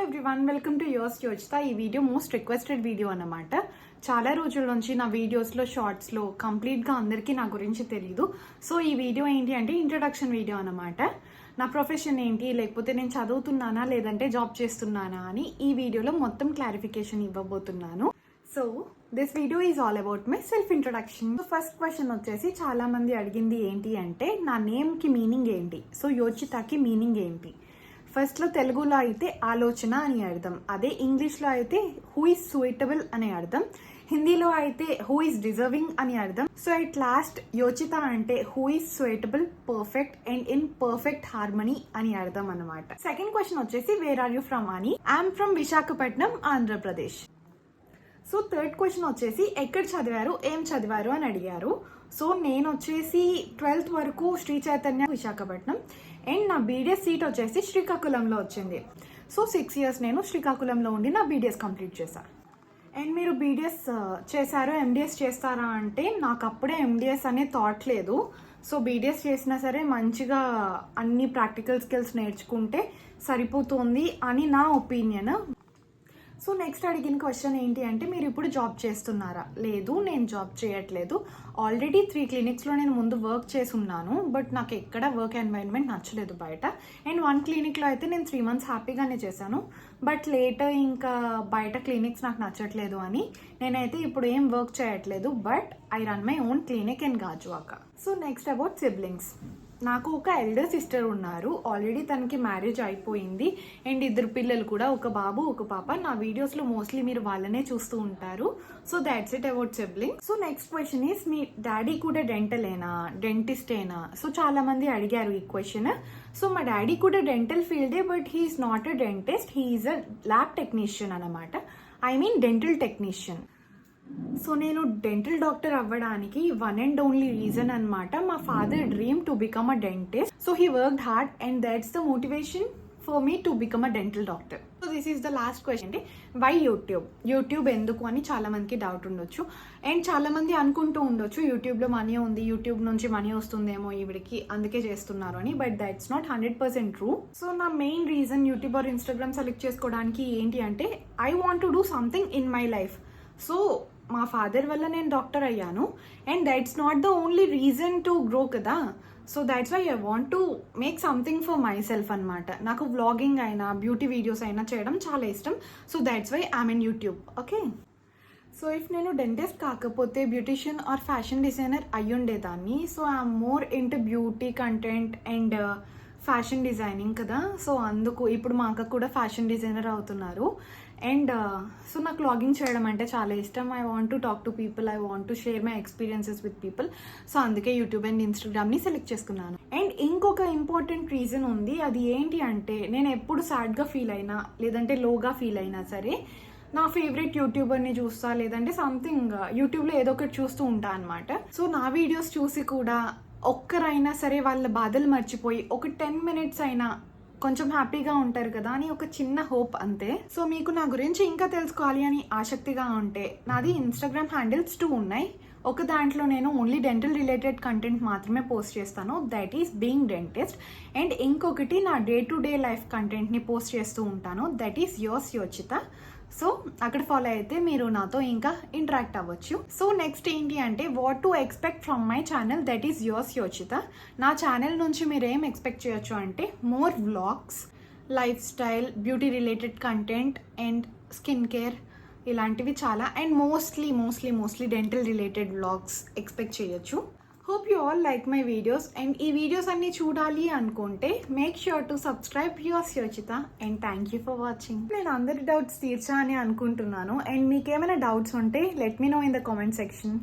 Everyone, welcome to yours Yochitha. ఈ video most requested video అన్నమాట. చాలా రోజుల నుంచి నా వీడియోస్లో షార్ట్స్లో కంప్లీట్గా అందరికీ నా గురించి తెలియదు. సో ఈ వీడియో ఏంటి అంటే ఇంట్రడక్షన్ వీడియో అన్నమాట. నా ప్రొఫెషన్ ఏంటి, లేకపోతే నేను చదువుతున్నానా లేదంటే జాబ్ చేస్తున్నానా అని ఈ వీడియోలో మొత్తం క్లారిఫికేషన్ ఇవ్వబోతున్నాను. So this video is all about my self introduction. So first question వచ్చేసి చాలా మంది అడిగింది ఏంటి అంటే నా నేమ్కి మీనింగ్ ఏంటి, సో యోచితకి మీనింగ్ ఏంటి. ఫస్ట్లో తెలుగులో అయితే ఆలోచన అని అర్థం, అదే ఇంగ్లీష్లో అయితే హూ ఈజ్ సూటబుల్ అనే అర్థం, హిందీలో అయితే హూ ఈజ్ డిజర్వింగ్ అని అర్థం. సో ఎట్ లాస్ట్ యోచిత అంటే who is suitable, perfect and in perfect harmony అని అర్థం అన్నమాట. సెకండ్ క్వశ్చన్ వచ్చేసి వేర్ ఆర్ యూ ఫ్రమ్ అని. I'm from Visakhapatnam, Andhra Pradesh. So third question వచ్చేసి ఎక్కడ చదివారు, ఏం చదివారు అని అడిగారు. సో నేను వచ్చేసి 12th వరకు శ్రీ చైతన్య విశాఖపట్నం అండ్ నా బీడిఎస్ సీట్ వచ్చేసి శ్రీకాకుళంలో వచ్చింది. సో 6 years నేను శ్రీకాకుళంలో ఉండి నా బీడిఎస్ కంప్లీట్ చేశాను. అండ్ మీరు బీడిఎస్ చేశారు, ఎండిఎస్ చేస్తారా అంటే నాకు అప్పుడే ఎండిఎస్ అనే థాట్ లేదు. సో బీడిఎస్ చేసినా సరే మంచిగా అన్ని ప్రాక్టికల్ స్కిల్స్ నేర్చుకుంటే సరిపోతుంది అని నా ఒపీనియన్. సో నెక్స్ట్ అడిగిన క్వశ్చన్ ఏంటి అంటే మీరు ఇప్పుడు జాబ్ చేస్తున్నారా. లేదు, నేను జాబ్ చేయట్లేదు. ఆల్రెడీ 3 clinicsలో నేను ముందు వర్క్ చేసి ఉన్నాను, బట్ నాకు ఎక్కడ వర్క్ ఎన్వైరన్మెంట్ నచ్చలేదు బయట. అండ్ 1 clinicలో అయితే నేను 3 months హ్యాపీగానే చేశాను, బట్ లేటర్ ఇంకా బయట క్లినిక్స్ నాకు నచ్చట్లేదు అని నేనైతే ఇప్పుడు ఏం వర్క్ చేయట్లేదు, but I run my own clinic in Gajuwaka. So next about siblings. నాకు ఒక ఎల్డర్ సిస్టర్ ఉన్నారు, ఆల్రెడీ తనకి మ్యారేజ్ అయిపోయింది అండ్ 2 పిల్లలు కూడా, ఒక బాబు ఒక పాప. నా వీడియోస్లో మోస్ట్లీ మీరు వాళ్ళనే చూస్తూ ఉంటారు. So that's it about sibling. So next question is మీ డాడీ కూడా డెంటలేనా, డెంటిస్టేనా. సో చాలా మంది అడిగారు ఈ క్వశ్చన్. సో మా డాడీ కూడా డెంటల్ ఫీల్డే, but he's not a dentist, he's a lab technician అనమాట. I mean dental technician. So నేను డెంటల్ డాక్టర్ అవ్వడానికి వన్ అండ్ ఓన్లీ రీజన్ అనమాట, మా father dream to become a dentist. So he worked hard and that's the motivation for me to become a dental doctor. So this is the last question అంటే why YouTube. YouTube ఎందుకు అని చాలా మందికి doubt ఉండొచ్చు and చాలా మంది అనుకుంటూ ఉండొచ్చు యూట్యూబ్లో మనీ ఉంది, యూట్యూబ్ నుంచి మనీ వస్తుందేమో ఈవిడికి అందుకే చేస్తున్నారు అని, but that's not 100% true. So నా main reason YouTube or Instagram select చేసుకోవడానికి ఏంటి అంటే I want to do something in my life. So మా ఫాదర్ వల్ల నేను డాక్టర్ అయ్యాను and that's not the only reason to grow కదా. So that's why I want to make something for myself అనమాట. నాకు వ్లాగింగ్ అయినా beauty videos అయినా చేయడం చాలా ఇష్టం. So that's why I'm in YouTube. Okay, so if నేను dentist కాకపోతే బ్యూటిషియన్ ఆర్ ఫ్యాషన్ డిజైనర్ అయ్యుండేదాన్ని. So I'm more into beauty content and fashion designing కదా. సో అందుకు ఇప్పుడు మా అక్క కూడా ఫ్యాషన్ డిజైనర్ అవుతున్నారు. అండ్ సో నాకు వ్లాగింగ్ చేయడం అంటే చాలా ఇష్టం. I want to talk to people, I want to share my experiences with people. So అందుకే యూట్యూబ్ అండ్ ఇన్స్టాగ్రామ్ని సెలెక్ట్ చేసుకున్నాను. అండ్ ఇంకొక ఇంపార్టెంట్ రీజన్ ఉంది, అది ఏంటి అంటే నేను ఎప్పుడు సాడ్గా ఫీల్ అయినా లేదంటే లోగా ఫీల్ అయినా సరే నా ఫేవరెట్ యూట్యూబర్ని చూస్తా, లేదంటే సంథింగ్ యూట్యూబ్లో ఏదో ఒకటి చూస్తూ ఉంటా అనమాట. సో నా వీడియోస్ చూసి కూడా ఒక్కరైనా సరే వాళ్ళ బాధలు మర్చిపోయి ఒక 10 minutes అయినా కొంచెం హ్యాపీగా ఉంటారు కదా అని ఒక చిన్న హోప్ అంతే. సో మీకు నా గురించి ఇంకా తెలుసుకోవాలి అని ఆసక్తిగా ఉంటే నాది ఇన్స్టాగ్రామ్ హ్యాండిల్స్ 2 ఉన్నాయి. ఒక దాంట్లో నేను ఓన్లీ డెంటల్ రిలేటెడ్ కంటెంట్ మాత్రమే పోస్ట్ చేస్తాను, that is being dentist. And ఇంకొకటి నా డే టు డే లైఫ్ కంటెంట్ని పోస్ట్ చేస్తూ ఉంటాను, that is yours Yochita. So అక్కడ ఫాలో అయితే మీరు నాతో ఇంకా ఇంటరాక్ట్ అవ్వచ్చు. సో నెక్స్ట్ ఏంటి అంటే what to expect from my channel, that is yours Yochitha. నా ఛానల్ నుంచి మీరు ఏం ఎక్స్పెక్ట్ చేయొచ్చు అంటే more vlogs, lifestyle, beauty related content and skin care ఇలాంటివి చాలా. And mostly dental related vlogs expect చేయొచ్చు. Hope you all like my videos. And ఈ వీడియోస్ అన్ని చూడాలి అనుకుంటే make sure to subscribe yours Yochitha. And thank you for watching. నేను అందరి doubts తీర్చా అని అనుకుంటున్నాను. అండ్ మీకేమైనా డౌట్స్ ఉంటే let me know in the comment section.